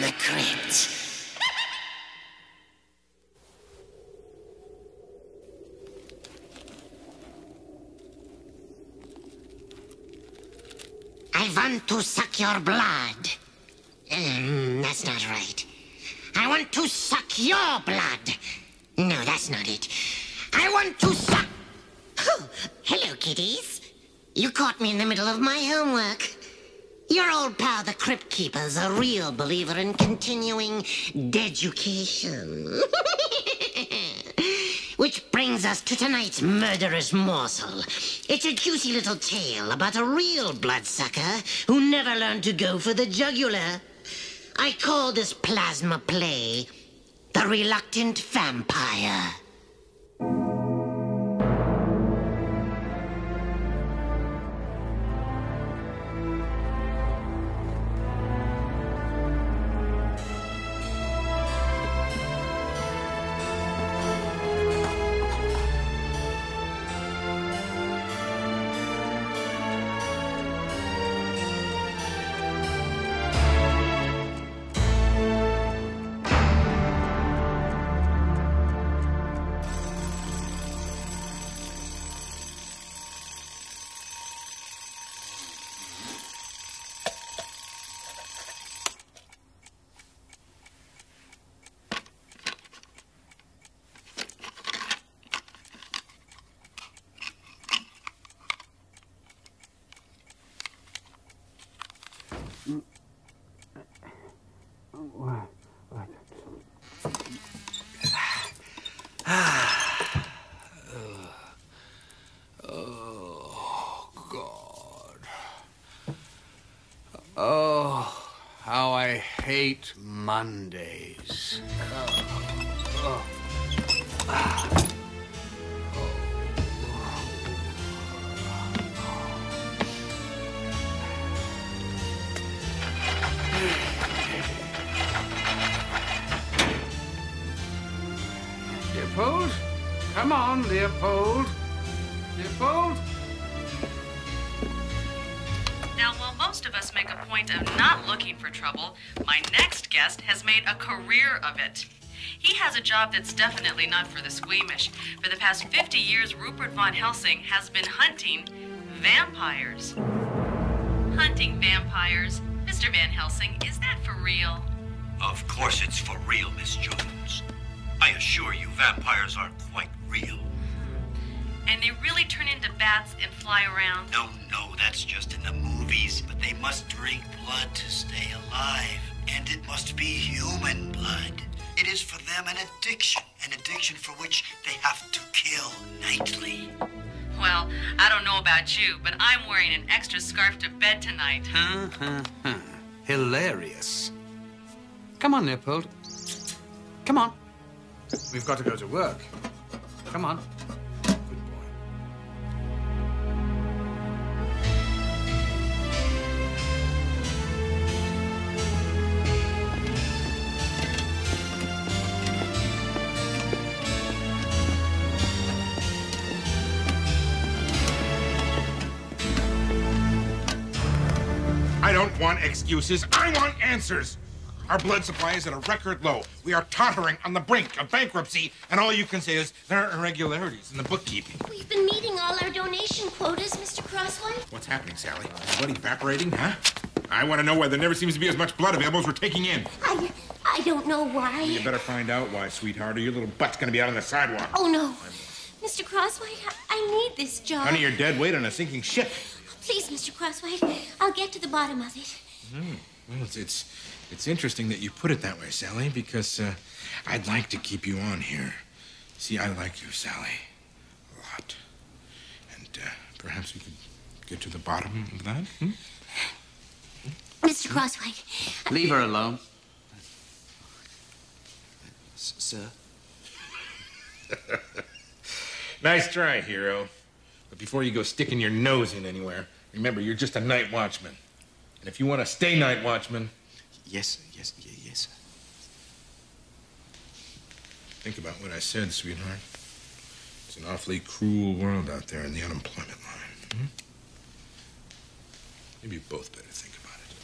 the crypt. I want to suck your blood. That's not right. I want to suck your blood. No, that's not it. I want to suck... Oh, hello, kiddies. You caught me in the middle of my homework. Your old pal, the Crypt Keeper's a real believer in continuing deducation. Which brings us to tonight's murderous morsel. It's a juicy little tale about a real bloodsucker who never learned to go for the jugular. I call this plasma play The Reluctant Vampire. Oh, God. Oh, how I hate Mondays. Leopold? Come on, Leopold. Leopold? Now, while most of us make a point of not looking for trouble, my next guest has made a career of it. He has a job that's definitely not for the squeamish. For the past 50 years, Rupert von Helsing has been hunting vampires. Hunting vampires. Mr. Van Helsing, is that for real? Of course it's for real, Miss Jones. I assure you, vampires are quite real. And they really turn into bats and fly around? No, that's just in the movies. But they must drink blood to stay alive. And it must be human blood. It is for them an addiction for which they have to kill nightly. Well, I don't know about you, but I'm wearing an extra scarf to bed tonight. Hilarious. Come on, Leopold. Come on. We've got to go to work. Come on. Good boy. I don't want excuses. I want answers. Our blood supply is at a record low. We are tottering on the brink of bankruptcy, and all you can say is there are irregularities in the bookkeeping. We've been meeting all our donation quotas, Mr. Crosswhite. What's happening, Sally? Is blood evaporating, huh? I want to know why there never seems to be as much blood available as we're taking in. I don't know why. You better find out why, sweetheart, or your little butt's going to be out on the sidewalk. Oh, no. Mr. Crosswhite, I need this job. Honey, you're dead weight on a sinking ship. Please, Mr. Crosswhite, I'll get to the bottom of it. Well, it's interesting that you put it that way, Sally, because I'd like to keep you on here. See, I like you, Sally, a lot. And perhaps we could get to the bottom of that, Mr. Crosswhite. Leave her alone. Sir? Nice try, hero. But before you go sticking your nose in anywhere, remember, you're just a night watchman. And if you want to stay night watchman... Yes. Think about what I said, sweetheart. It's an awfully cruel world out there in the unemployment line. Maybe you both better think about it.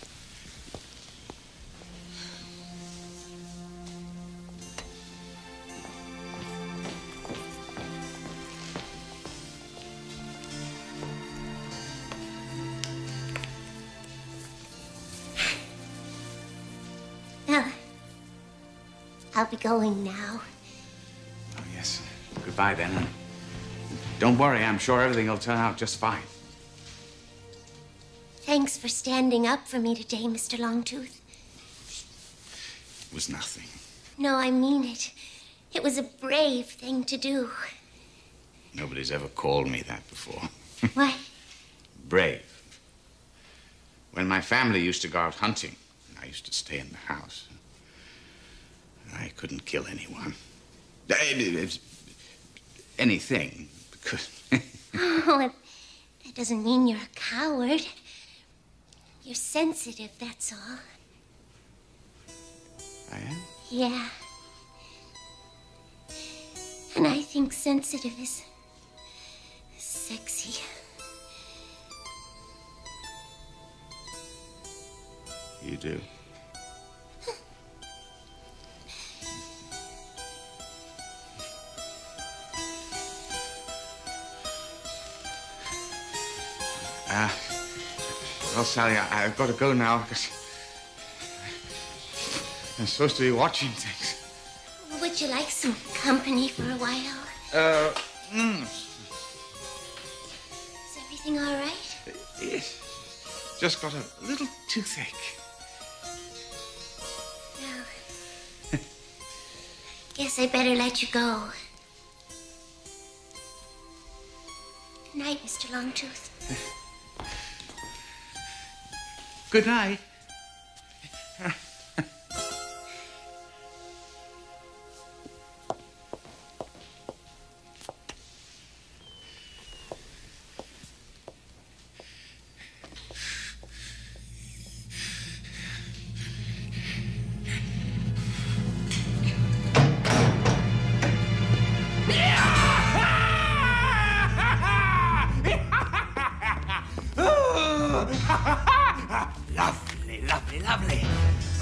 I'll be going now. Oh, yes. Goodbye, then. And don't worry, I'm sure everything will turn out just fine. Thanks for standing up for me today, Mr. Longtooth. It was nothing. No, I mean it. It was a brave thing to do. Nobody's ever called me that before. What? Brave. When my family used to go out hunting, I used to stay in the house. I couldn't kill anyone. Anything, because... Oh, that doesn't mean you're a coward. You're sensitive, that's all. I am? Yeah. And I think sensitive is sexy. You do? Well, Sally, I've got to go now because I'm supposed to be watching things. Would you like some company for a while? Is everything all right? Yes. Just got a little toothache. Well, guess I better let you go. Good night, Mr. Longtooth. Good night. Lovely, lovely, lovely.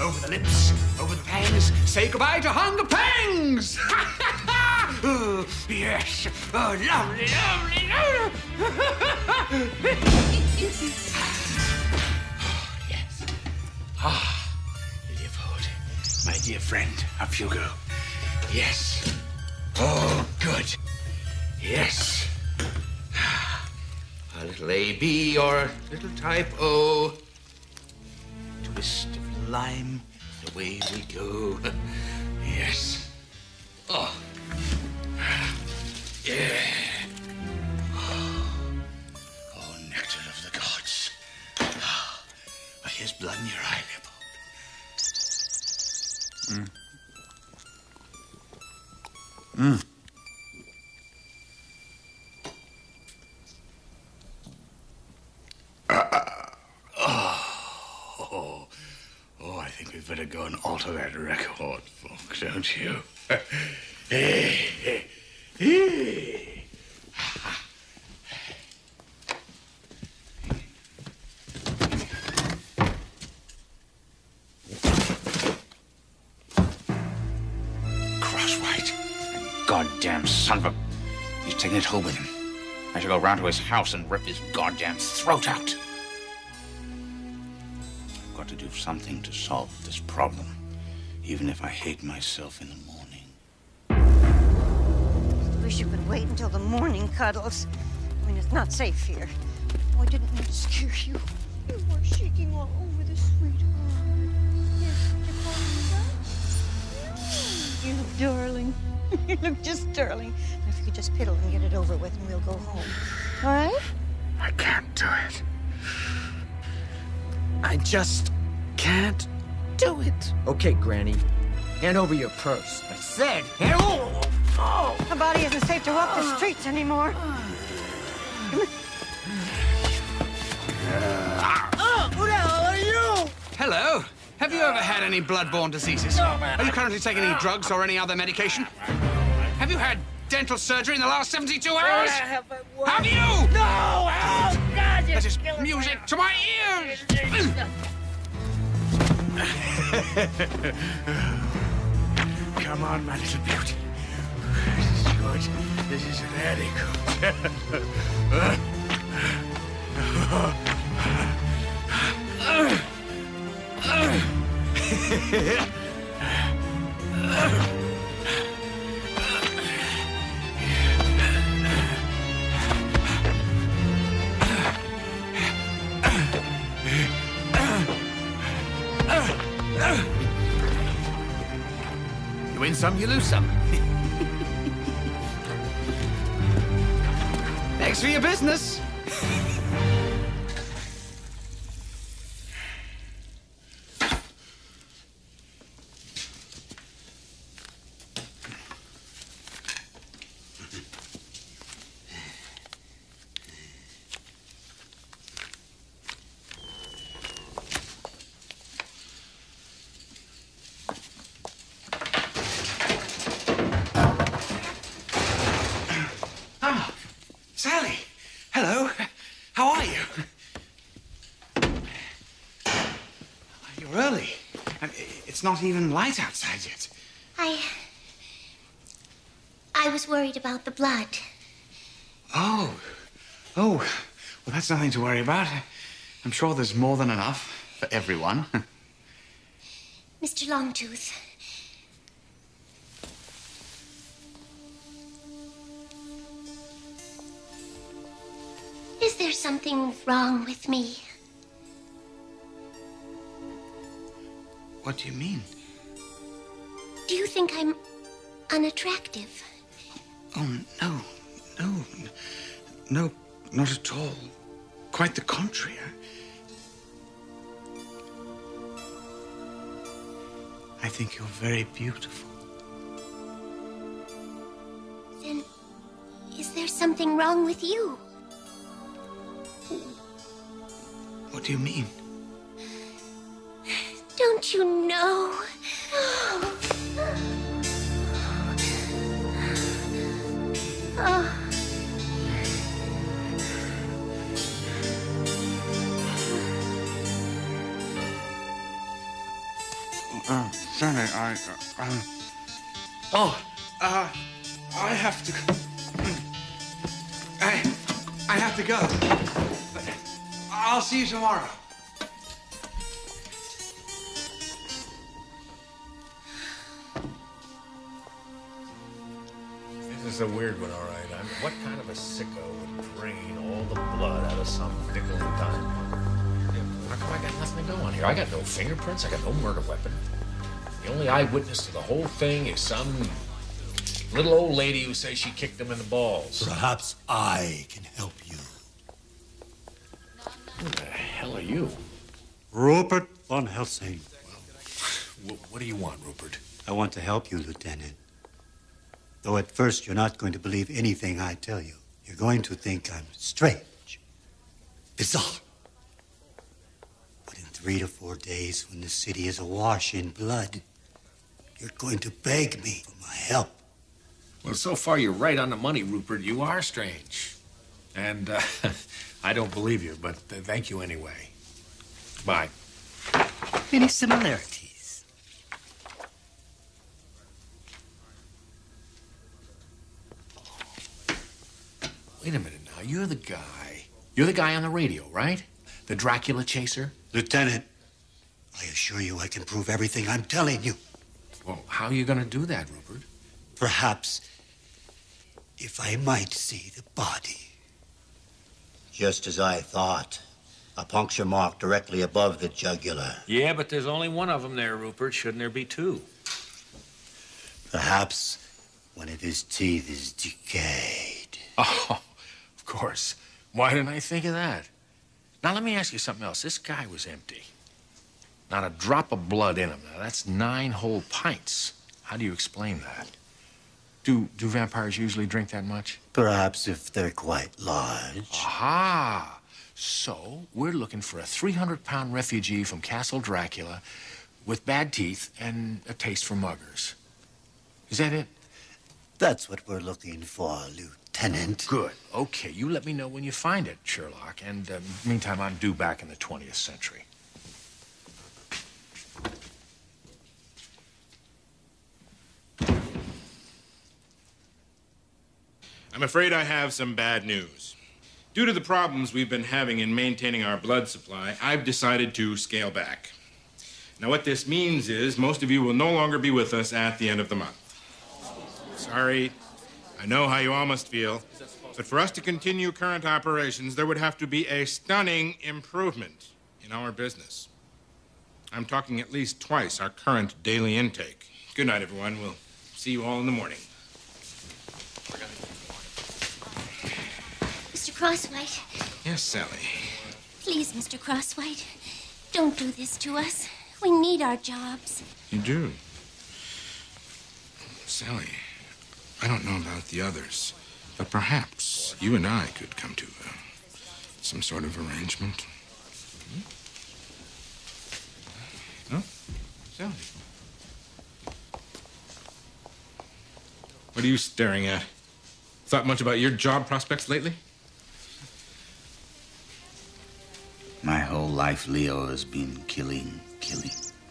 Over the lips, over the fangs. Say goodbye to hunger pangs. Oh, yes. Oh, lovely, lovely, lovely. Oh, yes. Ah, Leopold, my dear friend, up you go. Yes. Oh, good. Yes. A little A-B or a little type O. Twist of lime, away we go. Yes. Oh. Yeah. Oh, nectar of the gods. Oh, here's blood in your eye, Leopold. Oh, I think we'd better go and alter that record, folks, don't you? Crosswhite. Goddamn son of a... He's taking it home with him. I should go round to his house and rip his goddamn throat out. I've got to do something to solve this problem, even if I hate myself in the morning. Wish you could wait until the morning, Cuddles. I mean, it's not safe here. Oh, I didn't mean to scare you. You were shaking all over the sweetheart. Yes, you're calling me back? You darling. You look just darling. Now, if you could just piddle and get it over with, and we'll go home. All right? I can't do it. I just can't do it. Okay, Granny. Hand over your purse. I said, hand over. Oh. Her body isn't safe to walk the streets anymore. Who the hell are you? Hello. Have you ever had any blood-borne diseases? Are you currently taking any drugs or any other medication? Have you had dental surgery in the last 72 hours? Have you? No! Oh, God, that is music to my ears! Come on, my little beauty. This is good. This is very good. You win some, you lose some. Thanks for your business. Sally, hello. How are you? You're early. It's not even light outside yet. I was worried about the blood. Oh. Well, that's nothing to worry about. I'm sure there's more than enough for everyone. Mr. Longtooth. Is there something wrong with me? What do you mean? Do you think I'm unattractive? Oh, no, not at all. Quite the contrary. I think you're very beautiful. Then, is there something wrong with you? What do you mean? Don't you know? Oh. Sonny, I have to. I have to go. I'll see you tomorrow. This is a weird one, all right. What kind of a sicko would drain all the blood out of some nickel and dime? How come I got nothing to go on here? I got no fingerprints. I got no murder weapon. The only eyewitness to the whole thing is some little old lady who says she kicked him in the balls. Perhaps I can help you. Who the hell are you? Rupert von Helsing. Well, what do you want, Rupert? I want to help you, Lieutenant. Though at first you're not going to believe anything I tell you. You're going to think I'm strange, bizarre. But in 3 to 4 days, when the city is awash in blood, you're going to beg me for my help. Well, so far you're right on the money, Rupert. You are strange. And I don't believe you, but thank you anyway. Bye. Many similarities. Wait a minute now. You're the guy on the radio, right? The Dracula chaser? Lieutenant, I assure you I can prove everything I'm telling you. Well, how are you going to do that, Rupert? Perhaps if I might see the body. Just as I thought. A puncture mark directly above the jugular. Yeah, but there's only one of them there, Rupert. Shouldn't there be two? Perhaps one of his teeth is decayed. Oh, of course. Why didn't I think of that? Now, let me ask you something else. This guy was empty. Not a drop of blood in him. Now, that's 9 whole pints. How do you explain that? Do vampires usually drink that much? Perhaps if they're quite large. Aha! So, we're looking for a 300-pound refugee from Castle Dracula with bad teeth and a taste for muggers. Is that it? That's what we're looking for, Lieutenant. Good. Okay, you let me know when you find it, Sherlock. And meantime, I'm due back in the 20th century. I'm afraid I have some bad news. Due to the problems we've been having in maintaining our blood supply, I've decided to scale back. Now, what this means is most of you will no longer be with us at the end of the month. Sorry. I know how you all must feel. But for us to continue current operations, there would have to be a stunning improvement in our business. I'm talking at least twice our current daily intake. Good night, everyone. We'll see you all in the morning. Mr. Crosswhite. Yes, Sally. Please, Mr. Crosswhite, don't do this to us. We need our jobs. You do? Sally, I don't know about the others, but perhaps you and I could come to some sort of arrangement. No? Sally? What are you staring at? Thought much about your job prospects lately? My whole life, Leo, has been killing,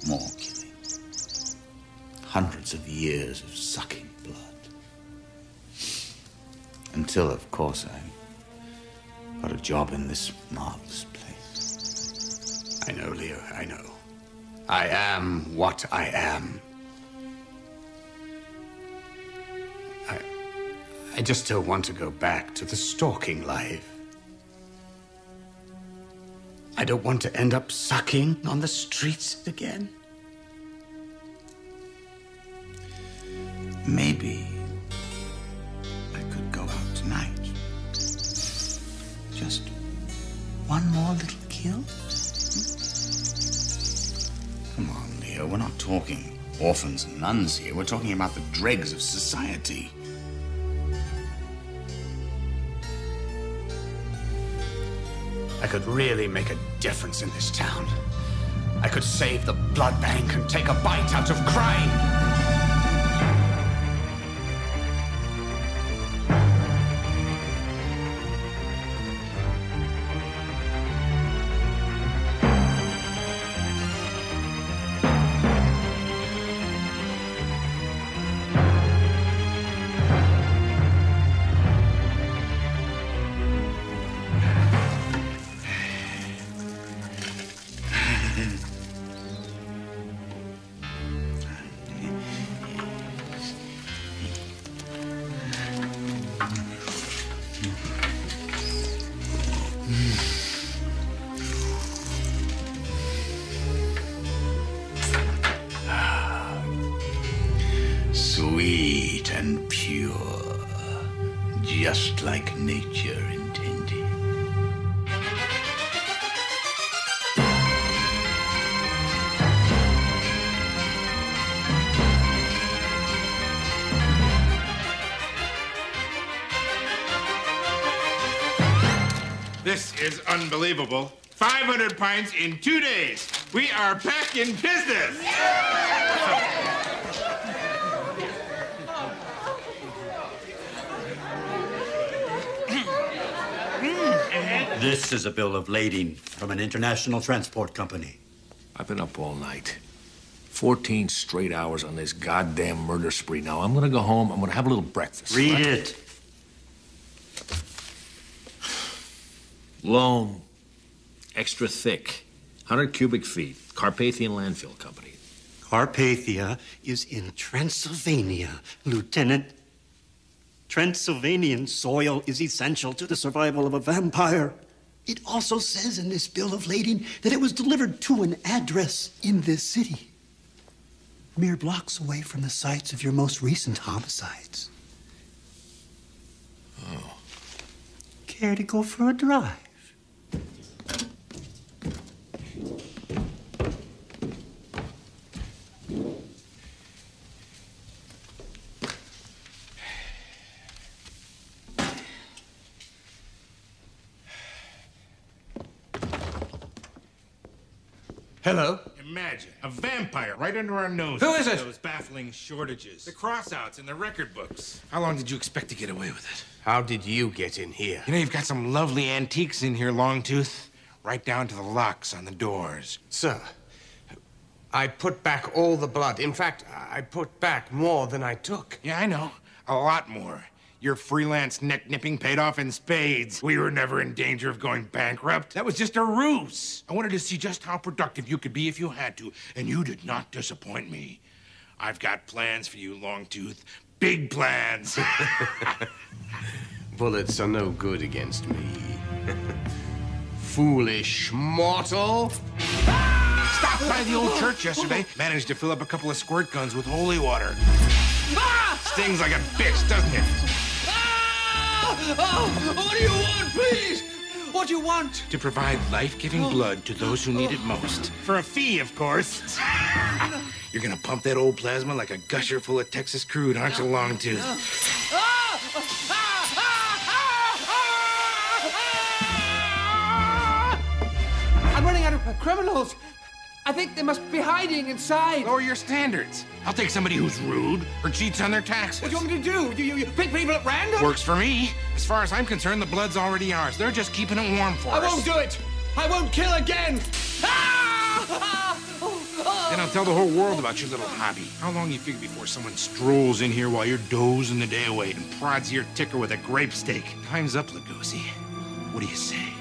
more killing. Hundreds of years of sucking blood. Until, of course, I got a job in this marvelous place. I know, Leo, I know. I am what I am. I just don't want to go back to the stalking life. I don't want to end up sucking on the streets again. Maybe I could go out tonight. Just one more little kill? Come on, Leo, we're not talking orphans and nuns here. We're talking about the dregs of society. I could really make a difference in this town. I could save the blood bank and take a bite out of crime. Sweet and pure, just like nature intended. This is unbelievable. 500 pints in 2 days. We are back in business. This is a bill of lading from an international transport company. I've been up all night. 14 straight hours on this goddamn murder spree. Now, I'm gonna go home. I'm gonna have a little breakfast. Read it. Loam. Extra thick. 100 cubic feet. Carpathian Landfill Company. Carpathia is in Transylvania, Lieutenant. Transylvanian soil is essential to the survival of a vampire. It also says in this bill of lading that it was delivered to an address in this city, mere blocks away from the sites of your most recent homicides. Oh. Care to go for a drive? Hello? Imagine a vampire right under our noses. Who is it? Those baffling shortages. The crossouts in the record books. How long did you expect to get away with it? How did you get in here? You know, you've got some lovely antiques in here, Longtooth. Right down to the locks on the doors. Sir, I put back all the blood. In fact, I put back more than I took. Yeah, I know. A lot more. Your freelance neck-nipping paid off in spades. We were never in danger of going bankrupt. That was just a ruse. I wanted to see just how productive you could be if you had to, and you did not disappoint me. I've got plans for you, Longtooth. Big plans. Bullets are no good against me. Foolish mortal. Stopped by the old church yesterday. Managed to fill up a couple of squirt guns with holy water. Stings like a bitch, doesn't it? What do you want, please? What do you want? To provide life-giving blood to those who need it most. For a fee, of course. You're gonna pump that old plasma like a gusher full of Texas crude, aren't you, Longtooth? I'm running out of criminals. I think they must be hiding inside. Lower your standards. I'll take somebody who's rude or cheats on their taxes. What do you want me to do? You pick people at random? Works for me. As far as I'm concerned, the blood's already ours. They're just keeping it warm for us. I won't do it. I won't kill again. Then I'll tell the whole world about your little hobby. How long you figure before someone strolls in here while you're dozing the day away and prods your ticker with a grape stake? Time's up, Lugosi. What do you say?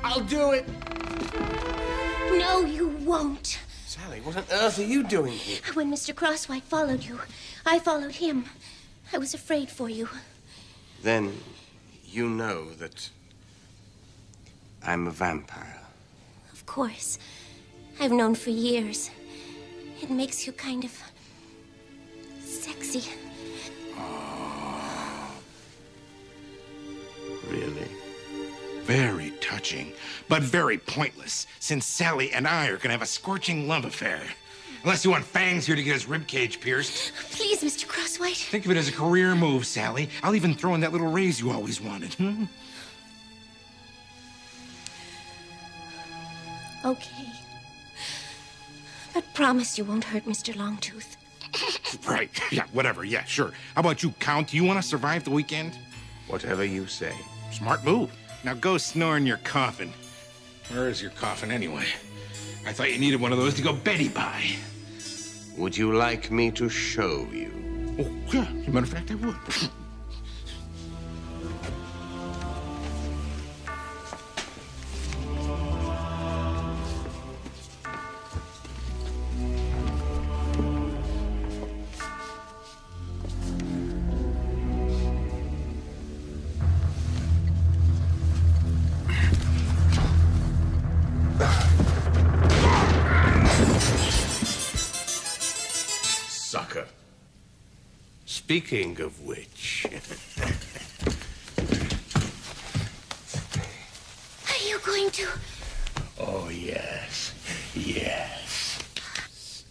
I'll do it. No, you won't. Sally, what on earth are you doing here? When Mr. Crosswhite followed you, I followed him. I was afraid for you. Then you know that I'm a vampire. Of course. I've known for years. It makes you kind of sexy. Really? Very touching, but very pointless, since Sally and I are gonna have a scorching love affair. Unless you want Fangs here to get his ribcage pierced. Please, Mr. Crosswhite. Think of it as a career move, Sally. I'll even throw in that little raise you always wanted. Okay. But promise you won't hurt Mr. Longtooth. Right. Yeah, whatever. Yeah, sure. How about you, Count? Do you want to survive the weekend? Whatever you say. Smart move. Now go snore in your coffin. Where is your coffin, anyway? I thought you needed one of those to go Betty by. Would you like me to show you? Oh, yeah. As a matter of fact, I would. Sucker. Speaking of which... Are you going to... Oh, yes. Yes.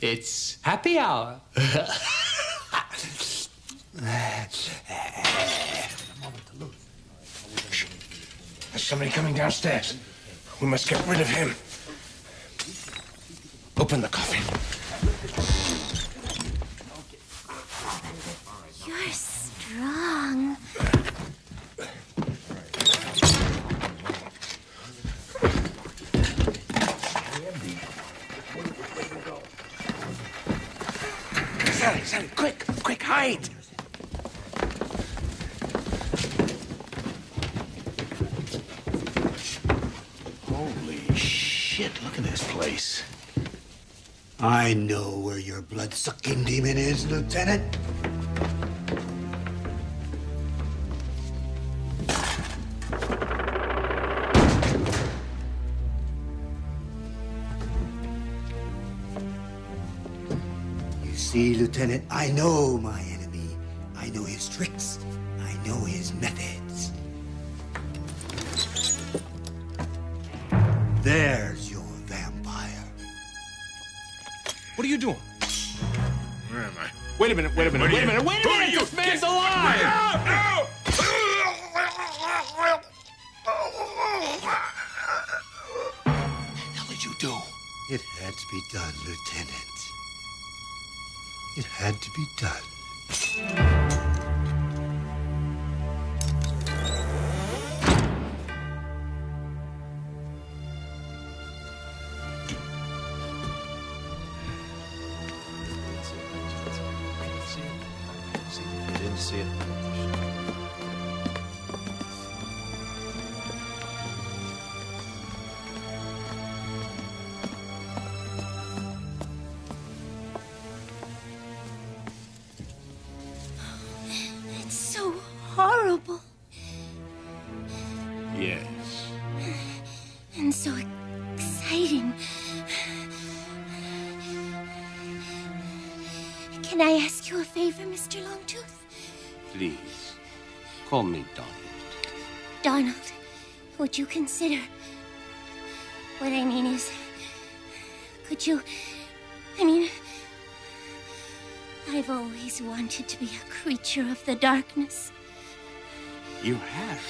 It's happy hour. There's somebody coming downstairs. We must get rid of him. Open the coffin. You're strong. Sally, quick, hide. Holy shit, look at this place. I know where your blood-sucking demon is, Lieutenant. You see, Lieutenant, I know my enemy. I know his tricks. I know his methods. There's your vampire. What are you doing? Where am I? Wait a minute. Who are you? This man's alive! What the hell did you do? It had to be done, Lieutenant. It had to be done. to see it. It's so horrible. Yes. And so exciting. Can I ask you a favor, Mr. Longtooth? Please, call me Donald. Donald, would you consider... What I mean is... Could you... I've always wanted to be a creature of the darkness. You have?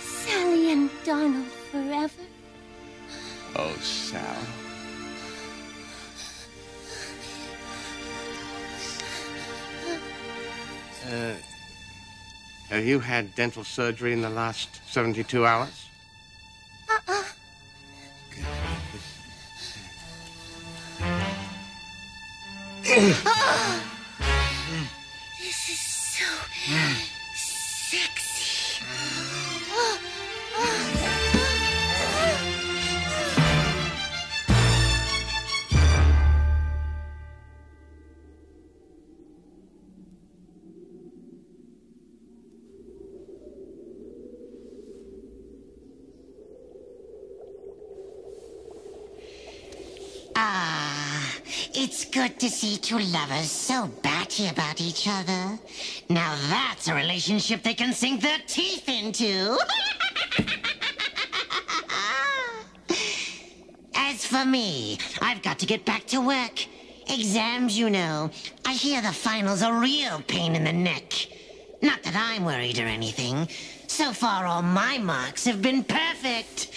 Sally and Donald forever. Oh, Sal. Have you had dental surgery in the last 72 hours? This is so sexy. It's good to see two lovers so batty about each other. Now that's a relationship they can sink their teeth into. As for me, I've got to get back to work. Exams, you know. I hear the finals are a real pain in the neck. Not that I'm worried or anything. So far, all my marks have been perfect.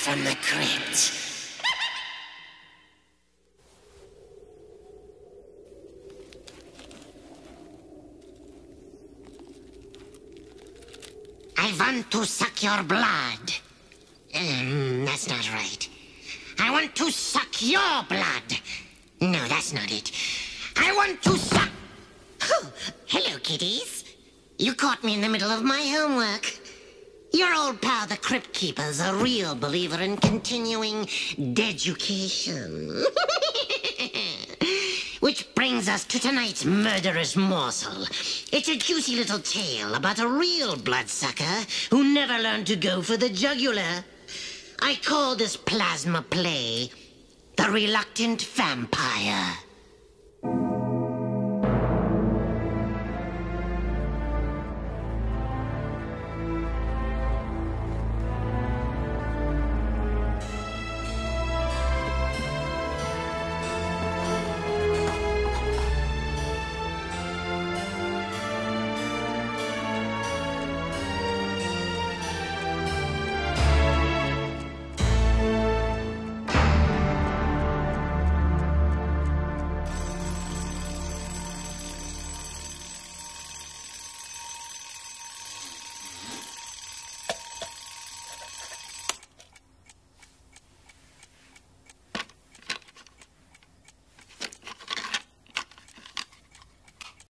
From the crypt. I want to suck your blood. That's not right. I want to suck your blood. No, that's not it. I want to suck... Oh, hello, kiddies. You caught me in the middle of my homework. Your old pal, the Crypt Keeper's a real believer in continuing deducation. Which brings us to tonight's murderous morsel. It's a juicy little tale about a real bloodsucker who never learned to go for the jugular. I call this plasma play The Reluctant Vampire.